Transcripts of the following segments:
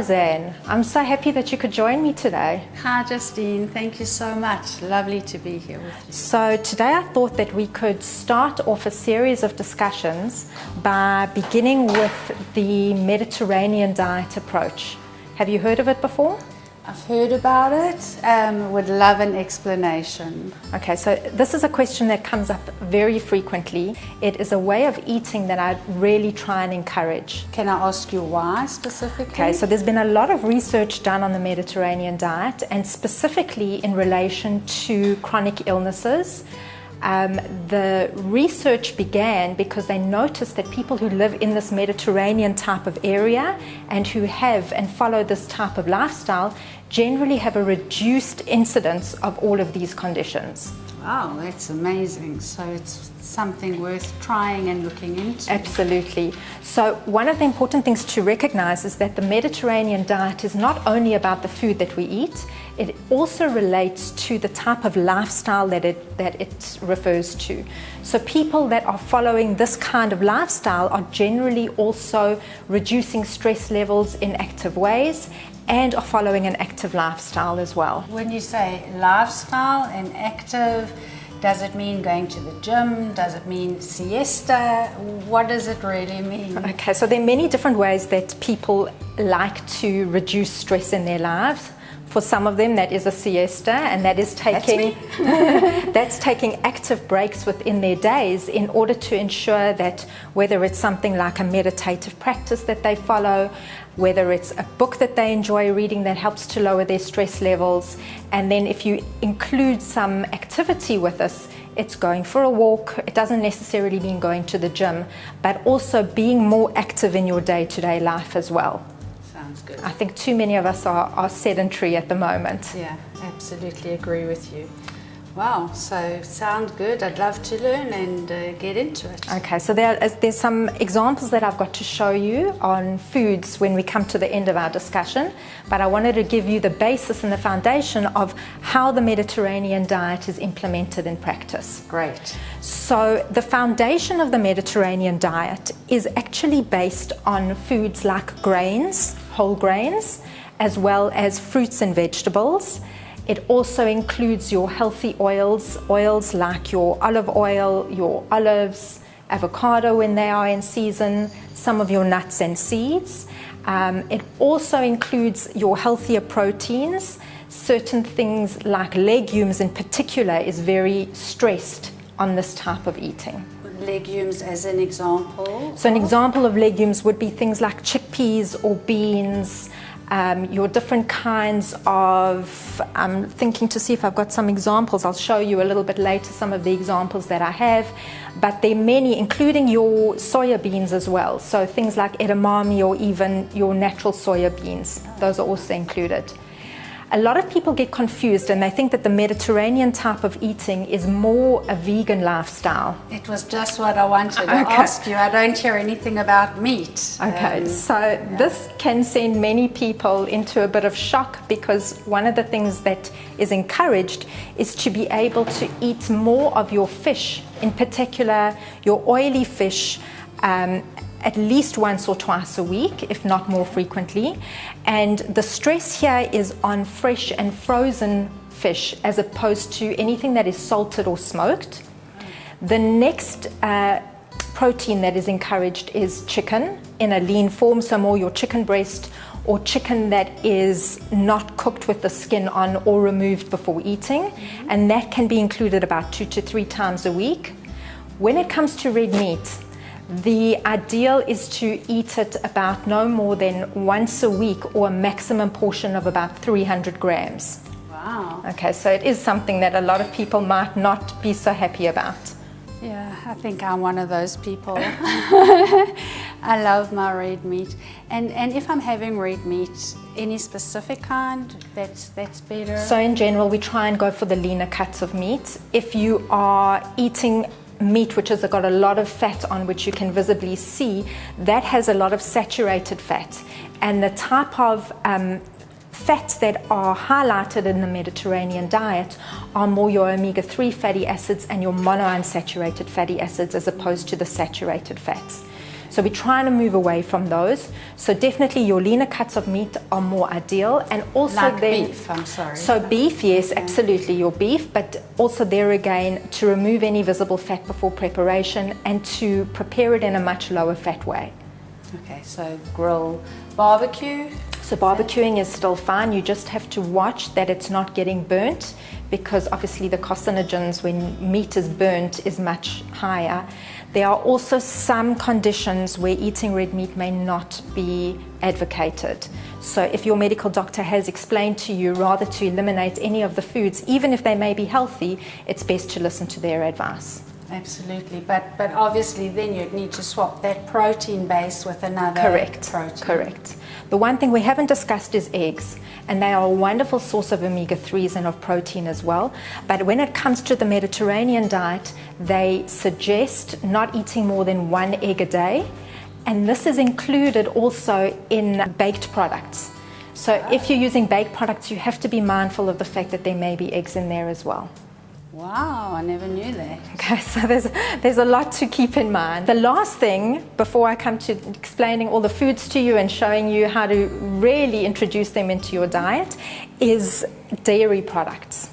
Roseanne. I'm so happy that you could join me today. Hi Justine, thank you so much. Lovely to be here with you. So today I thought that we could start off a series of discussions by beginning with the Mediterranean diet approach. Have you heard of it before? I've heard about it, would love an explanation. Okay, so this is a question that comes up very frequently. It is a way of eating that I really try and encourage. Can I ask you why specifically? Okay, so there's been a lot of research done on the Mediterranean diet, and specifically in relation to chronic illnesses. The research began because they noticed that people who live in this Mediterranean type of area and who have and follow this type of lifestyle generally have a reduced incidence of all of these conditions. Wow, that's amazing. So it's something worth trying and looking into. Absolutely. So one of the important things to recognize is that the Mediterranean diet is not only about the food that we eat, it also relates to the type of lifestyle that it refers to. So people that are following this kind of lifestyle are generally also reducing stress levels in active ways and are following an active lifestyle as well. When you say lifestyle and active, does it mean going to the gym? Does it mean siesta? What does it really mean? Okay, so there are many different ways that people like to reduce stress in their lives. For some of them, that is a siesta, and that is taking that's taking active breaks within their days in order to ensure that whether it's something like a meditative practice that they follow, whether it's a book that they enjoy reading that helps to lower their stress levels, and then if you include some activity with this, it's going for a walk. It doesn't necessarily mean going to the gym, but also being more active in your day-to-day life as well. Sounds good. I think too many of us are sedentary at the moment. Yeah, absolutely agree with you. Wow, so sounds good. I'd love to learn and get into it. Okay, so there's some examples that I've got to show you on foods when we come to the end of our discussion, but I wanted to give you the basis and the foundation of how the Mediterranean diet is implemented in practice. Great. So the foundation of the Mediterranean diet is actually based on foods like grains, whole grains, as well as fruits and vegetables. It also includes your healthy oils like your olive oil, your olives, avocado when they are in season, some of your nuts and seeds. It also includes your healthier proteins. Certain things like legumes in particular is very stressed on this type of eating. Legumes as an example? So an example of legumes would be things like chickpeas or beans, your different kinds of, I'm thinking to see if I've got some examples. I'll show you a little bit later some of the examples that I have, but there are many, including your soya beans as well. So things like edamame or even your natural soya beans, those are also included. A lot of people get confused and they think that the Mediterranean type of eating is more a vegan lifestyle. It was just what I wanted to ask you. I don't hear anything about meat. Okay, this can send many people into a bit of shock because one of the things that is encouraged is to be able to eat more of your fish, in particular your oily fish, at least once or twice a week, if not more frequently. And the stress here is on fresh and frozen fish as opposed to anything that is salted or smoked. The next protein that is encouraged is chicken in a lean form, so more your chicken breast or chicken that is not cooked with the skin on or removed before eating. And that can be included about 2 to 3 times a week. When it comes to red meat, the ideal is to eat it about no more than once a week or a maximum portion of about 300 grams. Wow. Okay, so it is something that a lot of people might not be so happy about. Yeah, I think I'm one of those people. I love my red meat. And if I'm having red meat, any specific kind that's better? So in general, we try and go for the leaner cuts of meat. If you are eating meat which has got a lot of fat on, which you can visibly see, that has a lot of saturated fat, and the type of fats that are highlighted in the Mediterranean diet are more your omega-3 fatty acids and your monounsaturated fatty acids as opposed to the saturated fats. So we're trying to move away from those. So definitely your leaner cuts of meat are more ideal. And also Like then, beef, I'm sorry. So beef, yes, absolutely, your beef, but also there again, to remove any visible fat before preparation and to prepare it in a much lower fat way. Okay, so grill, barbecue. So barbecuing is still fine. You just have to watch that it's not getting burnt, because obviously the carcinogens when meat is burnt is much higher. There are also some conditions where eating red meat may not be advocated. So if your medical doctor has explained to you rather to eliminate any of the foods, even if they may be healthy, it's best to listen to their advice. Absolutely, but obviously then you'd need to swap that protein base with another protein. Correct. The one thing we haven't discussed is eggs, and they are a wonderful source of omega-3s and of protein as well. But when it comes to the Mediterranean diet, they suggest not eating more than 1 egg a day, and this is included also in baked products. So if you're using baked products, you have to be mindful of the fact that there may be eggs in there as well. Wow, I never knew that. Okay, so there's a lot to keep in mind. The last thing, before I come to explaining all the foods to you and showing you how to really introduce them into your diet, is dairy products.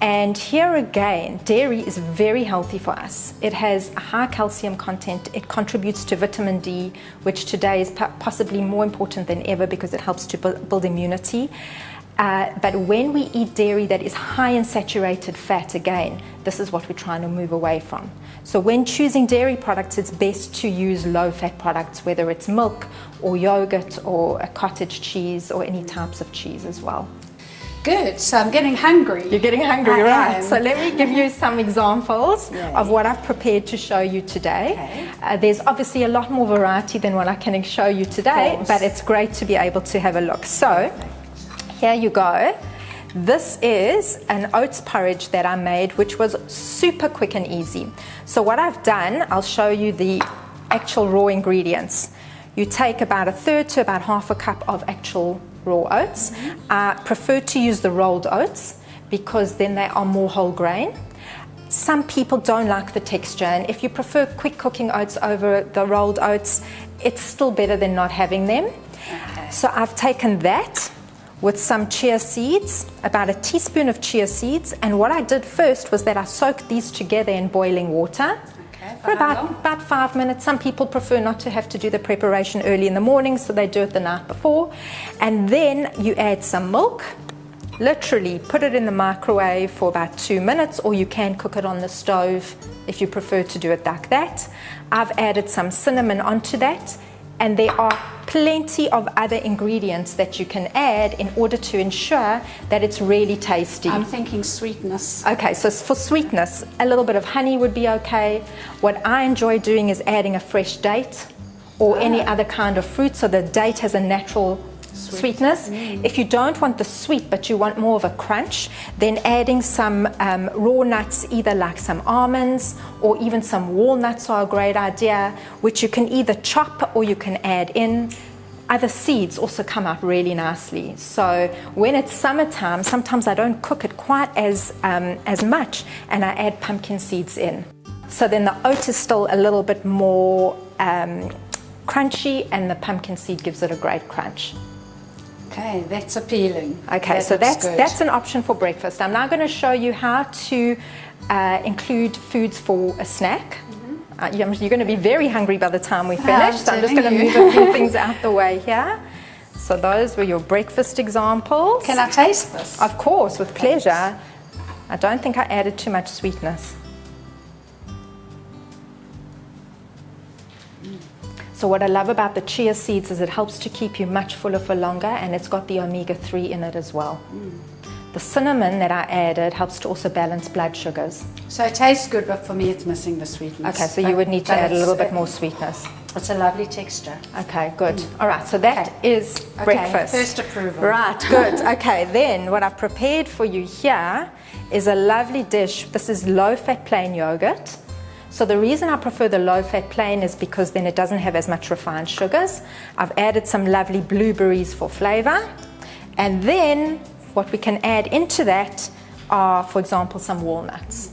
And here again, dairy is very healthy for us. It has a high calcium content. It contributes to vitamin D, which today is possibly more important than ever because it helps to build immunity. But when we eat dairy that is high in saturated fat, again, this is what we're trying to move away from. So when choosing dairy products, it's best to use low-fat products, whether it's milk or yogurt or a cottage cheese or any types of cheese as well. Good, so I'm getting hungry. You're getting hungry, I right? am. So let me give you some examples of what I've prepared to show you today. Okay. There's obviously a lot more variety than what I can show you today, but it's great to be able to have a look. So here you go. This is an oats porridge that I made, which was super quick and easy. So what I've done, I'll show you the actual raw ingredients. You take about 1/3 to about 1/2 cup of actual raw oats. I prefer to use the rolled oats because then they are more whole grain. Some people don't like the texture, and if you prefer quick cooking oats over the rolled oats, it's still better than not having them. Okay. So I've taken that with some chia seeds, about a teaspoon of chia seeds, and what I did first was that I soaked these together in boiling water for about 5 minutes. Some people prefer not to have to do the preparation early in the morning, so they do it the night before. And then you add some milk, literally put it in the microwave for about 2 minutes, or you can cook it on the stove if you prefer to do it like that. I've added some cinnamon onto that, and there are plenty of other ingredients that you can add in order to ensure that it's really tasty. I'm thinking sweetness. Okay, so for sweetness, a little bit of honey would be okay. What I enjoy doing is adding a fresh date or any other kind of fruit, so the date has a natural sweetness. If you don't want the sweet but you want more of a crunch, then adding some raw nuts, either like some almonds or even some walnuts are a great idea, which you can either chop or you can add in. Other seeds also come out really nicely. So when it's summertime, sometimes I don't cook it quite as much, and I add pumpkin seeds in. So then the oat is still a little bit more crunchy, and the pumpkin seed gives it a great crunch. Okay, that's appealing. Okay, so looks good. that's an option for breakfast. I'm now going to show you how to include foods for a snack. You're going to be very hungry by the time we finish, so I'm just going to move a few things out the way here. So those were your breakfast examples. Can I taste this? Of course, with pleasure. I don't think I added too much sweetness. So what I love about the chia seeds is it helps to keep you much fuller for longer, and it's got the omega-3 in it as well. The cinnamon that I added helps to also balance blood sugars. So it tastes good, but for me it's missing the sweetness. Okay, so you would need to add a little bit more sweetness. It's a lovely texture. Okay, good. All right, so that is breakfast. First approval. Right, good. Okay, then what I've prepared for you here is a lovely dish. This is low-fat plain yogurt. So the reason I prefer the low-fat plain is because then it doesn't have as much refined sugars. I've added some lovely blueberries for flavor. And then what we can add into that are, for example, some walnuts.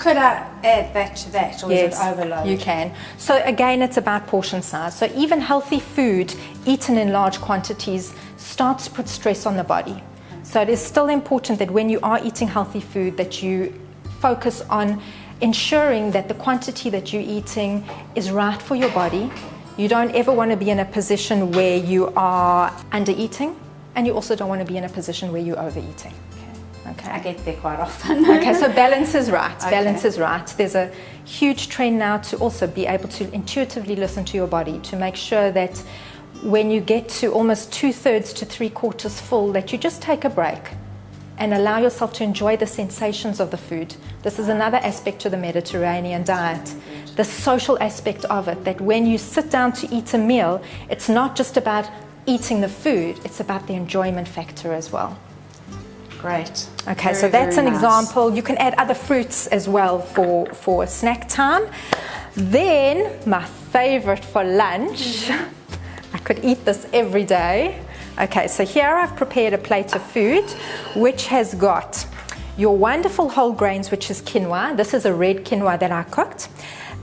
Could I add that to that, or is it overload? You can. So again, it's about portion size. So even healthy food eaten in large quantities starts to put stress on the body. So it is still important that when you are eating healthy food that you focus on ensuring that the quantity that you're eating is right for your body. You don't ever want to be in a position where you are under eating, and you also don't want to be in a position where you're overeating. Okay. I get there quite often. Okay, so balance is right. Okay. Balance is right. There's a huge trend now to also be able to intuitively listen to your body, to make sure that when you get to almost 2/3 to 3/4 full, that you just take a break and allow yourself to enjoy the sensations of the food. This is another aspect to the Mediterranean diet, the social aspect of it, that when you sit down to eat a meal, it's not just about eating the food, it's about the enjoyment factor as well. Great. Okay, Very, so that's very an nice. example. You can add other fruits as well for a snack time. Then, my favorite for lunch, I could eat this every day. Okay, so here I've prepared a plate of food which has got your wonderful whole grains, which is quinoa. This is a red quinoa that I cooked.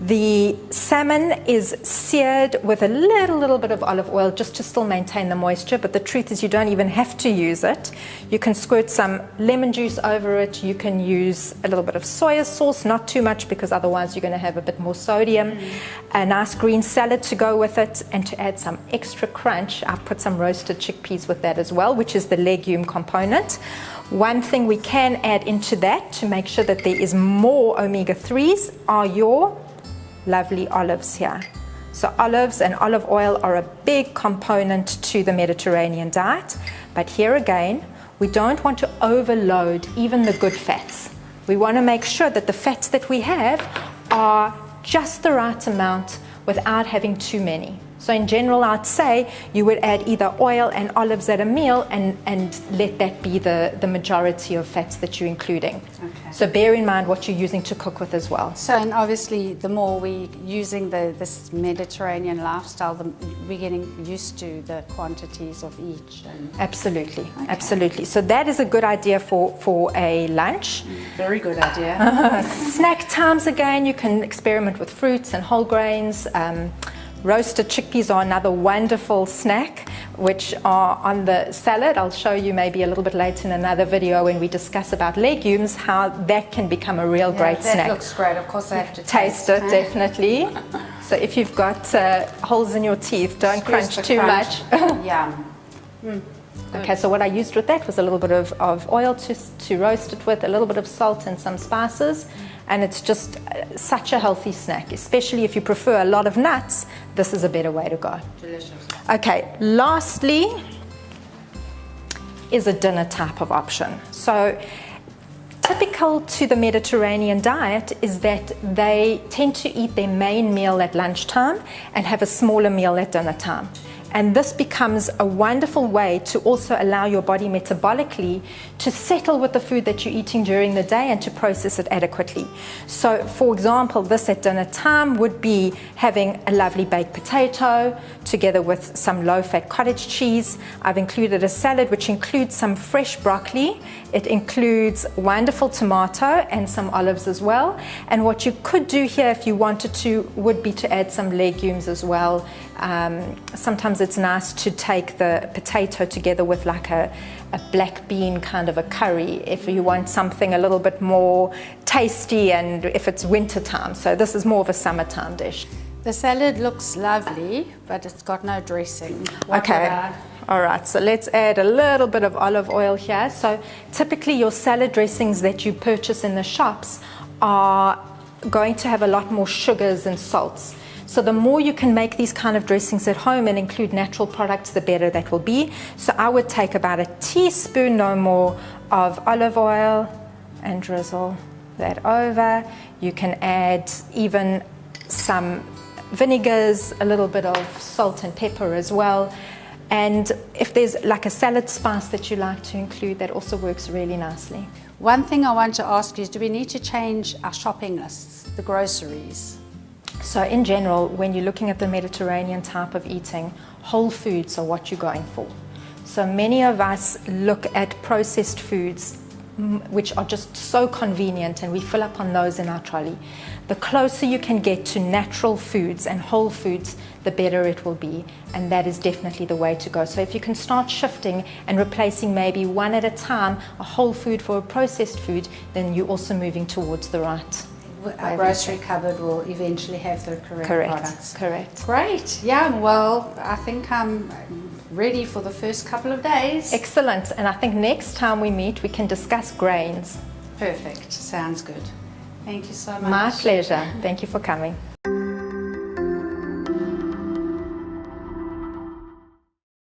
The salmon is seared with a little bit of olive oil just to still maintain the moisture, but the truth is you don't even have to use it. You can squirt some lemon juice over it. You can use a little bit of soya sauce, not too much because otherwise you're going to have a bit more sodium. A nice green salad to go with it, and to add some extra crunch, I've put some roasted chickpeas with that as well, which is the legume component. One thing we can add into that to make sure that there is more omega-3s are your lovely olives here. So olives and olive oil are a big component to the Mediterranean diet, but here again, we don't want to overload even the good fats. We want to make sure that the fats that we have are just the right amount without having too many. So in general, I'd say you would add either oil and olives at a meal and let that be the majority of fats that you're including. Okay. So bear in mind what you're using to cook with as well. So, and obviously, the more we're using this Mediterranean lifestyle, we're getting used to the quantities of each. And Absolutely, absolutely. So that is a good idea for a lunch. very good idea. Snack times again, you can experiment with fruits and whole grains. Roasted chickpeas are another wonderful snack, which are on the salad. I'll show you maybe a little bit later in another video when we discuss about legumes, how that can become a real great that snack. looks great. Of course, I have to Taste it, definitely. So if you've got holes in your teeth, don't crunch too much. Yum. Okay, so what I used with that was a little bit of oil to roast it with, a little bit of salt and some spices, and it's just such a healthy snack, especially if you prefer a lot of nuts. This is a better way to go. Delicious. Okay, lastly is a dinner type of option. So typical to the Mediterranean diet is that they tend to eat their main meal at lunchtime and have a smaller meal at dinner time. And this becomes a wonderful way to also allow your body metabolically to settle with the food that you're eating during the day and to process it adequately. So, for example, this at dinner time would be having a lovely baked potato together with some low-fat cottage cheese. I've included a salad which includes some fresh broccoli. It includes wonderful tomato and some olives as well. And what you could do here if you wanted to would be to add some legumes as well. Sometimes it's nice to take the potato together with like a black bean kind of a curry if you want something a little bit more tasty and if it's winter time. So this is more of a summertime dish. The salad looks lovely, but it's got no dressing. What would I- All right, so let's add a little bit of olive oil here. So typically your salad dressings that you purchase in the shops are going to have a lot more sugars and salts. So the more you can make these kind of dressings at home and include natural products, the better that will be. So I would take about a teaspoon, no more, of olive oil and drizzle that over. You can add even some vinegars, a little bit of salt and pepper as well. And if there's like a salad spice that you like to include, that also works really nicely. One thing I want to ask you is, do we need to change our shopping lists, the groceries? So in general, when you're looking at the Mediterranean type of eating, whole foods are what you're going for. So many of us look at processed foods which are just so convenient, and we fill up on those in our trolley. The closer you can get to natural foods and whole foods, the better it will be, and that is definitely the way to go. So if you can start shifting and replacing maybe one at a time, a whole food for a processed food, then you're also moving towards the right. Our grocery cupboard will eventually have the correct products. Correct. Great. Yeah, well, I think I'm ready for the first couple of days. Excellent. And I think next time we meet, we can discuss grains. Perfect. Sounds good. Thank you so much. My pleasure. Thank you for coming.